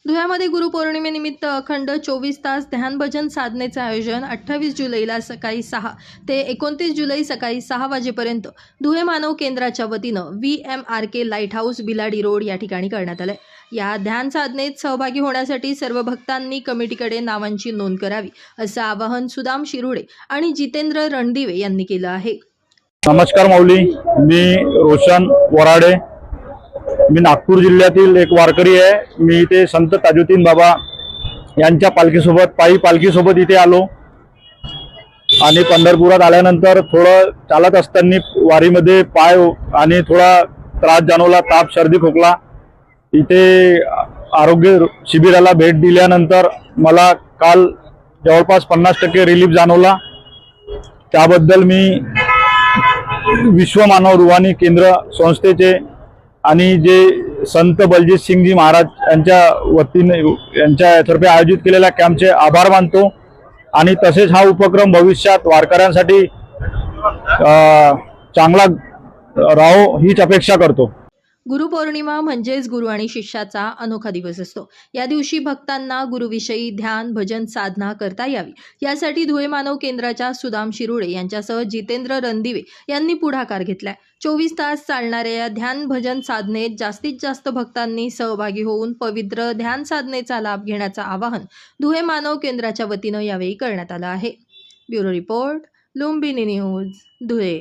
धुळ्यामध्ये गुरुपौर्णिमेनिमित्त अखंड 24 तास ध्यान भजन साधनेचे आयोजन 28 जुलैला सकाळी 6 ते 29 जुलै सकाळी 6 वाजेपर्यंत धुळे मानव केंद्राच्या वतीनं VMRK light house Biladi road या ठिकाणी करण्यात आले। या ध्यान साधनेत सहभागी होण्यासाठी सर्व भक्तांनी कमिटीकडे नावांची नोंद करावी असं आवाहन सुदाम शिरुडे आणि जितेंद्र रणदिवे यांनी केलं आहे। नमस्कार माऊली, मी रोशन वराडे, मी नागपूर जिल्ह्यातील एक वारकरी आहे। मी इथे संत ताजुद्दीन बाबा यांच्या पालखीसोबत पायी पालखीसोबत इथे आलो आणि पंढरपुरात आल्यानंतर थोडं चालत असताना वारीमध्ये पाय आणि थोडा त्रास जाणवला, ताप सर्दी खोकला। इथे आरोग्य शिबिराला भेट दिल्यानंतर मला काल जवळपास 50% रिलीफ जाणवला। त्याबद्दल मी विश्व मानव रूहानी केंद्र संस्थेचे आणि जे संत बलजीत सिंगजी महाराज यांच्या वतीने यांच्यातर्फे आयोजित केलेल्या कॅम्पचे आभार मानतो आणि तसेच हा उपक्रम भविष्यात वारकऱ्यांसाठी चांगला राहो हीच अपेक्षा करतो। गुरुपौर्णिमा म्हणजेच गुरु आणि शिष्याचा अनोखा दिवस असतो। या दिवशी भक्तांना गुरुविषयी ध्यान भजन साधना करता यावी यासाठी धुळे मानव केंद्राच्या सुदाम शिरुडे यांच्यासह जितेंद्र रणदिवे यांनी पुढाकार घेतलाय। 24 तास चालणाऱ्या या ध्यान भजन साधनेत जास्तीत जास्त भक्तांनी सहभागी होऊन पवित्र ध्यान साधनेचा लाभ घेण्याचं आवाहन धुळे मानव केंद्राच्या वतीनं यावेळी करण्यात आलं आहे। Bureau report, Lumbini news, Dhule.